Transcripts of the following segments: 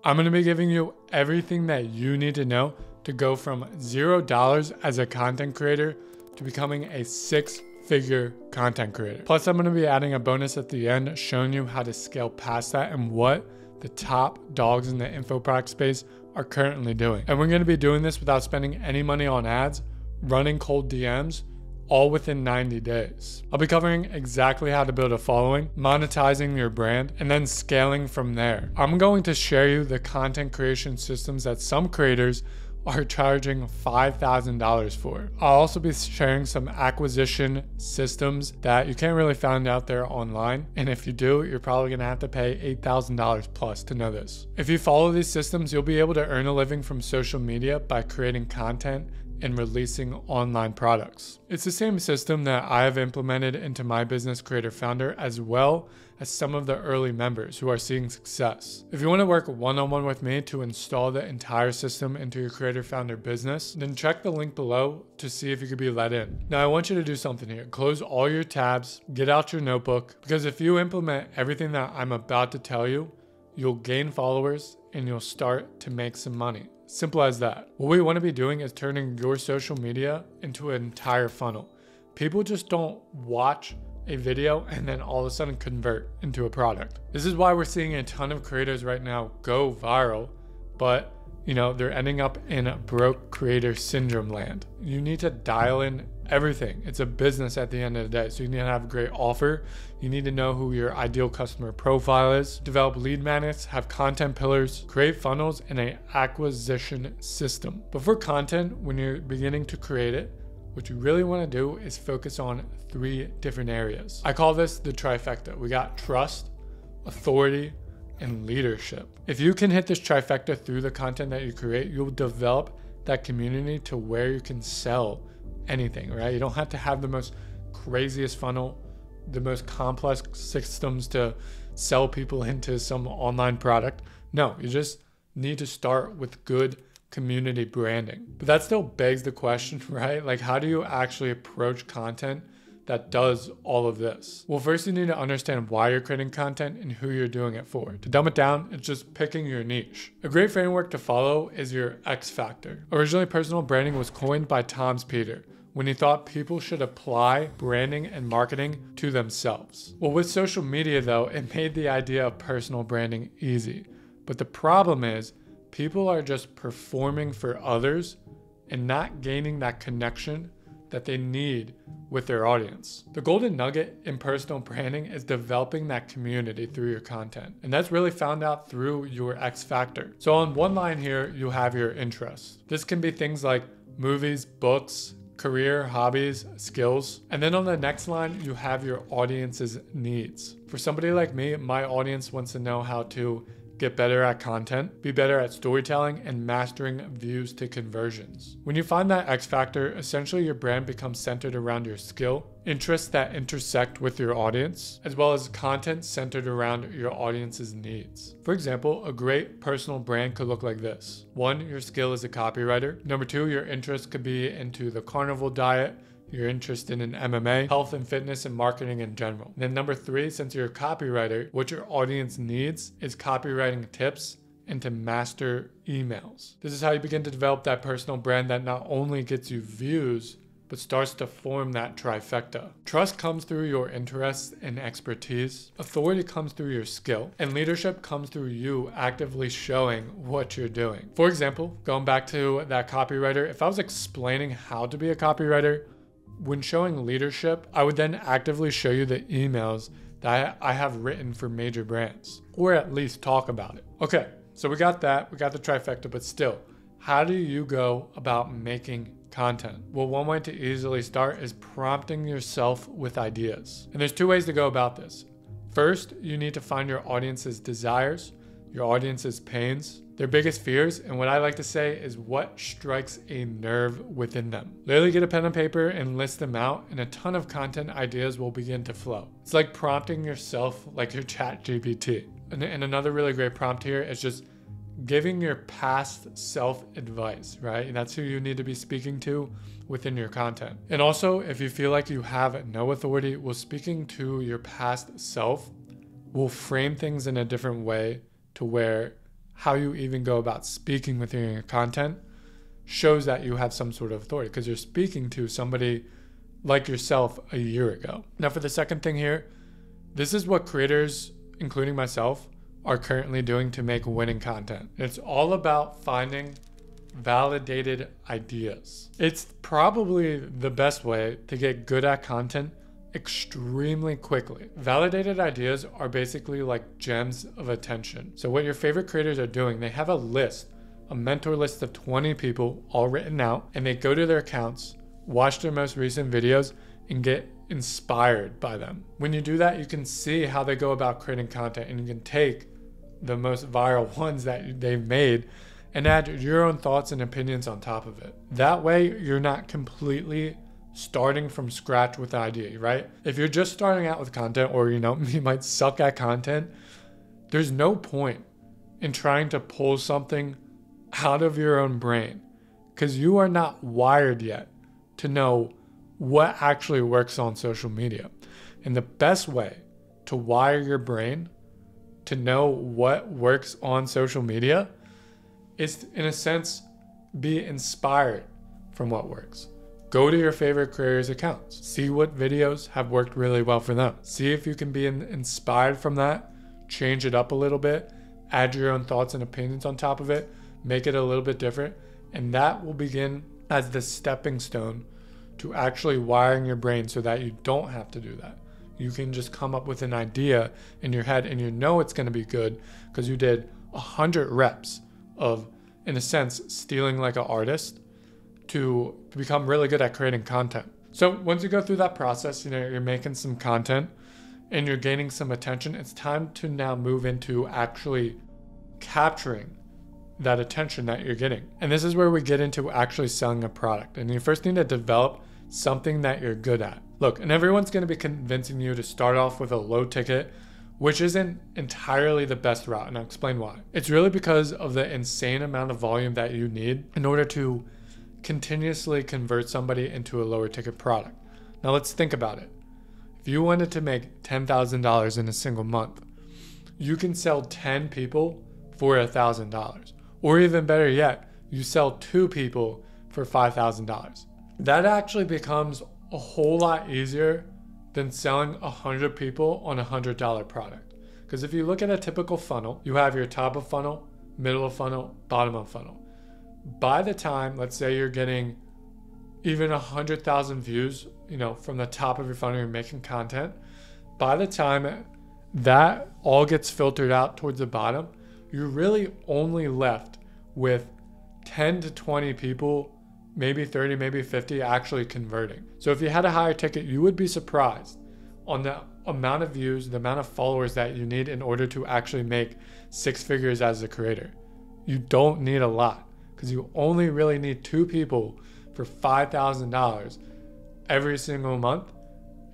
I'm going to be giving you everything that you need to know to go from $0 as a content creator to becoming a 6-figure content creator. Plus, I'm going to be adding a bonus at the end showing you how to scale past that and what the top dogs in the info product space are currently doing. And we're going to be doing this without spending any money on ads, running cold DMs, all within 90 days. I'll be covering exactly how to build a following, monetizing your brand, and then scaling from there. I'm going to share you the content creation systems that some creators are charging $5,000 for. I'll also be sharing some acquisition systems that you can't really find out there online. And if you do, you're probably gonna have to pay $8,000 plus to know this. If you follow these systems, you'll be able to earn a living from social media by creating content and releasing online products. It's the same system that I have implemented into my business Creator Founder, as well as some of the early members who are seeing success. If you want to work one-on-one with me to install the entire system into your Creator Founder business, then check the link below to see if you could be let in. Now I want you to do something here. Close all your tabs, get out your notebook, because if you implement everything that I'm about to tell you, you'll gain followers and you'll start to make some money. Simple as that. What we want to be doing is turning your social media into an entire funnel. People just don't watch a video and then all of a sudden convert into a product. This is why we're seeing a ton of creators right now go viral, but they're ending up in broke creator syndrome land. You need to dial in everything. It's a business at the end of the day. So you need to have a great offer. You need to know who your ideal customer profile is, develop lead magnets, have content pillars, create funnels, and an acquisition system. But for content, when you're beginning to create it, what you really want to do is focus on 3 different areas. I call this the trifecta. We got trust, authority, and leadership. If you can hit this trifecta through the content that you create, you'll develop that community to where you can sell anything, right? You don't have to have the most craziest funnel, the most complex systems to sell people into some online product. No, you just need to start with good community branding. But that still begs the question, right? Like, how do you actually approach content that does all of this? Well, first you need to understand why you're creating content and who you're doing it for. To dumb it down, it's just picking your niche. A great framework to follow is your X factor. Originally, personal branding was coined by Tom Peters when he thought people should apply branding and marketing to themselves. Well, with social media though, it made the idea of personal branding easy. But the problem is people are just performing for others and not gaining that connection that they need with their audience. The golden nugget in personal branding is developing that community through your content. And that's really found out through your X factor. So on one line here, you have your interests. This can be things like movies, books, career, hobbies, skills. And then on the next line, you have your audience's needs. For somebody like me, my audience wants to know how to get better at content, be better at storytelling, and mastering views to conversions. When you find that X factor, essentially your brand becomes centered around your skill, interests that intersect with your audience, as well as content centered around your audience's needs. For example, a great personal brand could look like this. 1, your skill as a copywriter. Number 2, your interest could be into the carnivore diet, you're interested in MMA, health and fitness, and marketing in general. And then number 3, since you're a copywriter, what your audience needs is copywriting tips and to master emails. This is how you begin to develop that personal brand that not only gets you views, but starts to form that trifecta. Trust comes through your interests and expertise. Authority comes through your skill. And leadership comes through you actively showing what you're doing. For example, going back to that copywriter, if I was explaining how to be a copywriter, when showing leadership, I would then actively show you the emails that I have written for major brands, or at least talk about it. Okay, so we got that, we got the trifecta, but still, how do you go about making content? Well, one way to easily start is prompting yourself with ideas. And there's 2 ways to go about this. First, you need to find your audience's desires, your audience's pains, their biggest fears, and what I like to say is what strikes a nerve within them. Literally get a pen and paper and list them out, and a ton of content ideas will begin to flow. It's like prompting yourself like your ChatGPT. And another really great prompt here is just giving your past self advice, right? And that's who you need to be speaking to within your content. And also, if you feel like you have no authority, well, speaking to your past self will frame things in a different way to where how you even go about speaking within your content shows that you have some sort of authority because you're speaking to somebody like yourself a year ago. Now for the second thing here, this is what creators, including myself, are currently doing to make winning content. It's all about finding validated ideas. It's probably the best way to get good at content extremely quickly. Validated ideas are basically like gems of attention. So what your favorite creators are doing, they have a list, a mentor list of 20 people all written out, and they go to their accounts, watch their most recent videos, and get inspired by them. When you do that, you can see how they go about creating content, and you can take the most viral ones that they've made and add your own thoughts and opinions on top of it. That way, you're not completely starting from scratch with the idea, right? If you're just starting out with content, or you might suck at content, there's no point in trying to pull something out of your own brain because you are not wired yet to know what actually works on social media. And the best way to wire your brain to know what works on social media is, in a sense, be inspired from what works. Go to your favorite creators' accounts. See what videos have worked really well for them. See if you can be inspired from that, change it up a little bit, add your own thoughts and opinions on top of it, make it a little bit different, and that will begin as the stepping stone to actually wiring your brain so that you don't have to do that. You can just come up with an idea in your head and you know it's going to be good because you did 100 reps of, in a sense, stealing like an artist to become really good at creating content. So once you go through that process, you're making some content and you're gaining some attention, it's time to now move into actually capturing that attention that you're getting. And this is where we get into actually selling a product. And you first need to develop something that you're good at. Look, and everyone's going to be convincing you to start off with a low ticket, which isn't entirely the best route. And I'll explain why. It's really because of the insane amount of volume that you need in order to continuously convert somebody into a lower ticket product. Now let's think about it. If you wanted to make $10,000 in a single month, you can sell 10 people for $1,000. Or even better yet, you sell 2 people for $5,000. That actually becomes a whole lot easier than selling 100 people on a $100 product. Because if you look at a typical funnel, you have your top of funnel, middle of funnel, bottom of funnel. By the time, let's say you're getting even 100,000 views, from the top of your funnel, you're making content. By the time that all gets filtered out towards the bottom, you're really only left with 10 to 20 people, maybe 30, maybe 50 actually converting. So if you had a higher ticket, you would be surprised on the amount of views, the amount of followers that you need in order to actually make 6 figures as a creator. You don't need a lot because you only really need 2 people for $5,000 every single month.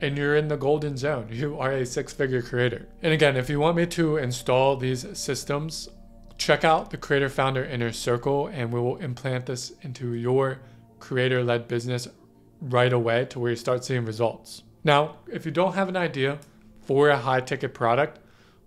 And you're in the golden zone. You are a 6-figure creator. And again, if you want me to install these systems, check out the Creator Founder Inner Circle and we will implant this into your creator-led business right away to where you start seeing results. Now, if you don't have an idea for a high-ticket product,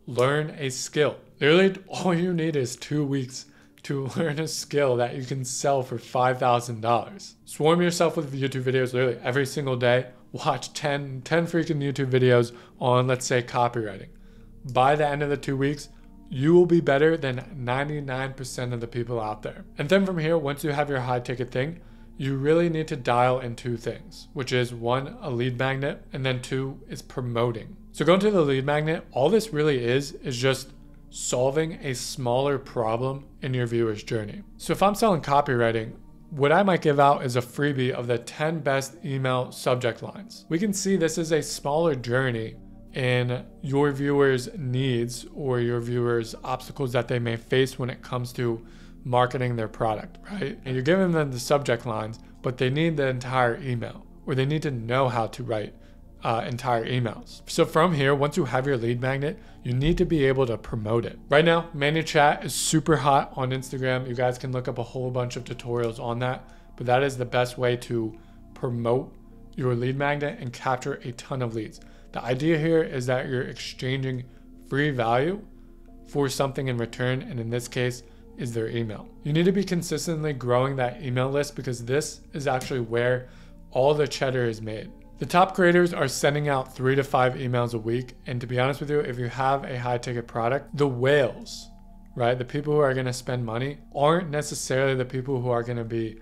learn a skill. Literally, all you need is 2 weeks to learn a skill that you can sell for $5,000. Swarm yourself with YouTube videos literally every single day. Watch 10 freaking YouTube videos on, let's say, copywriting. By the end of the 2 weeks, you will be better than 99% of the people out there. And then from here, once you have your high ticket thing, you really need to dial in 2 things, which is 1, a lead magnet, and then 2 is promoting. So going to the lead magnet, all this really is just solving a smaller problem in your viewer's journey. So if I'm selling copywriting, what I might give out is a freebie of the 10 best email subject lines. We can see this is a smaller journey in your viewers' needs or your viewers' obstacles that they may face when it comes to marketing their product, right? And you're giving them the subject lines, but they need the entire email, or they need to know how to write entire emails. So from here, once you have your lead magnet, you need to be able to promote it. Right now, ManyChat is super hot on Instagram. You guys can look up a whole bunch of tutorials on that, but that is the best way to promote your lead magnet and capture a ton of leads. The idea here is that you're exchanging free value for something in return, and in this case is their email. You need to be consistently growing that email list because this is actually where all the cheddar is made. The top creators are sending out 3 to 5 emails a week, and to be honest with you, if you have a high ticket product, the whales, right, the people who are going to spend money aren't necessarily the people who are going to be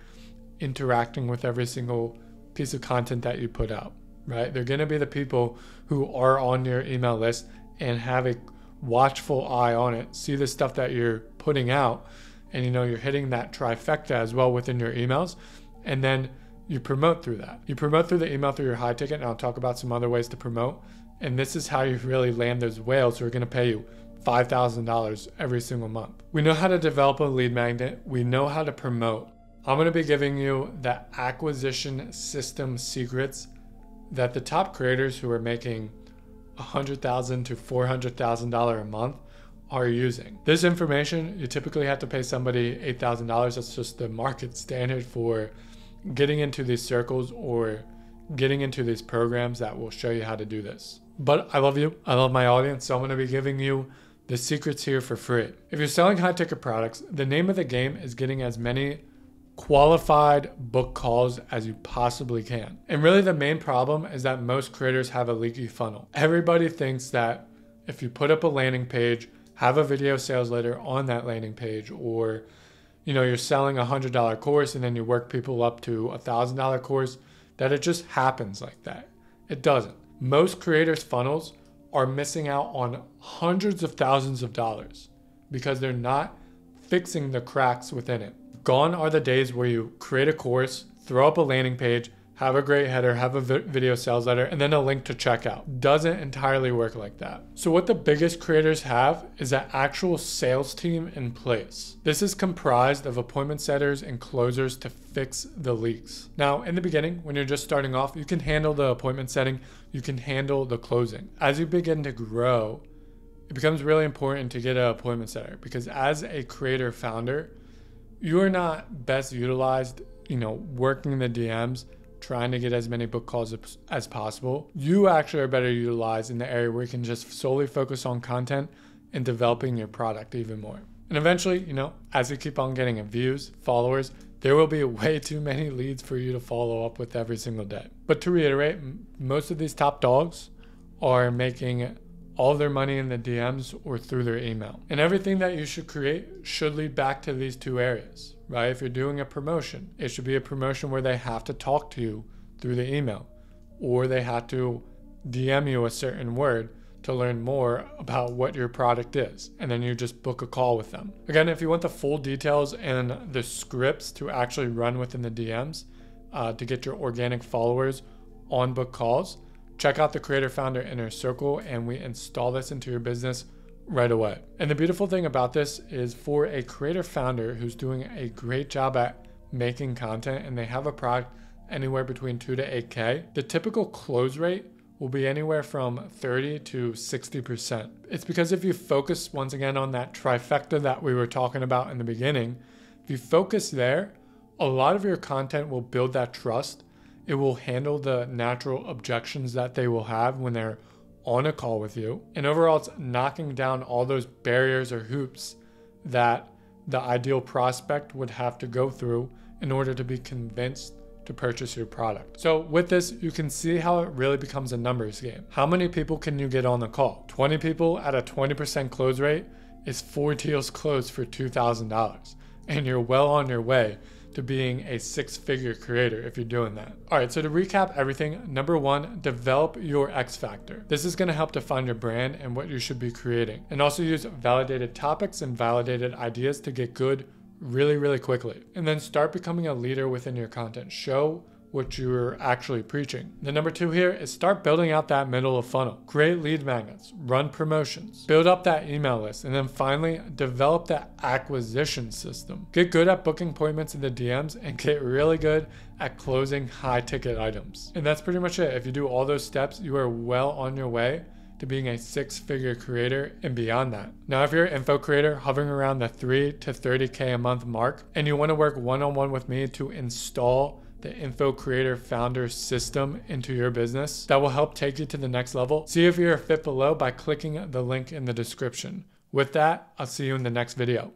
interacting with every single piece of content that you put out, right? They're going to be the people who are on your email list and have a watchful eye on it, see the stuff that you're putting out, and you're hitting that trifecta as well within your emails, and then you promote through that. You promote through the email through your high ticket, and I'll talk about some other ways to promote, and this is how you really land those whales who are going to pay you $5,000 every single month. We know how to develop a lead magnet. We know how to promote. I'm going to be giving you the acquisition system secrets that the top creators who are making $100,000 to $400,000 a month are using. This information, you typically have to pay somebody $8,000. That's just the market standard for getting into these circles or getting into these programs that will show you how to do this. But I love you. I love my audience. So I'm going to be giving you the secrets here for free. If you're selling high ticket products, the name of the game is getting as many qualified book calls as you possibly can. And really the main problem is that most creators have a leaky funnel. Everybody thinks that if you put up a landing page, have a video sales letter on that landing page, or you're selling a $100 course and then you work people up to a $1,000 course, that it just happens like that. It doesn't. Most creators' funnels are missing out on hundreds of thousands of dollars because they're not fixing the cracks within it. Gone are the days where you create a course, throw up a landing page, have a great header, have a video sales letter, and then a link to checkout. Doesn't entirely work like that. So what the biggest creators have is an actual sales team in place. This is comprised of appointment setters and closers to fix the leaks. Now, in the beginning, when you're just starting off, you can handle the appointment setting, you can handle the closing. As you begin to grow, it becomes really important to get an appointment setter because as a creator founder, you are not best utilized, working the DMs, trying to get as many book calls as possible. You actually are better utilized in the area where you can just solely focus on content and developing your product even more. And eventually, as you keep on getting views, followers, there will be way too many leads for you to follow up with every single day. But to reiterate, most of these top dogs are making all their money in the DMs or through their email. And everything that you should create should lead back to these two areas, right? If you're doing a promotion, it should be a promotion where they have to talk to you through the email, or they have to DM you a certain word to learn more about what your product is. And then you just book a call with them. Again, if you want the full details and the scripts to actually run within the DMs to get your organic followers on book calls, check out the Creator Founder Inner Circle, and we install this into your business right away. And the beautiful thing about this is for a creator founder who's doing a great job at making content and they have a product anywhere between 2 to 8K, the typical close rate will be anywhere from 30 to 60%. It's because if you focus once again on that trifecta that we were talking about in the beginning, if you focus there, a lot of your content will build that trust. It will handle the natural objections that they will have when they're on a call with you. And overall, it's knocking down all those barriers or hoops that the ideal prospect would have to go through in order to be convinced to purchase your product. So with this, you can see how it really becomes a numbers game. How many people can you get on the call? 20 people at a 20% close rate is 4 deals closed for $2,000. And you're well on your way to being a 6-figure creator if you're doing that. All right, so to recap everything, number 1, develop your X factor. This is gonna help define your brand and what you should be creating. And also use validated topics and validated ideas to get good really, really quickly. And then start becoming a leader within your content. Show what you're actually preaching. The number 2 here is start building out that middle of funnel. Create lead magnets, run promotions, build up that email list, and then finally develop that acquisition system. Get good at booking appointments in the DMs and get really good at closing high ticket items. And that's pretty much it. If you do all those steps, you are well on your way to being a 6-figure creator and beyond that. Now, if you're an info creator hovering around the 3 to 30K a month mark and you want to work one-on-one with me to install the Info Creator Founder system into your business that will help take you to the next level, see if you're a fit below by clicking the link in the description. With that, I'll see you in the next video.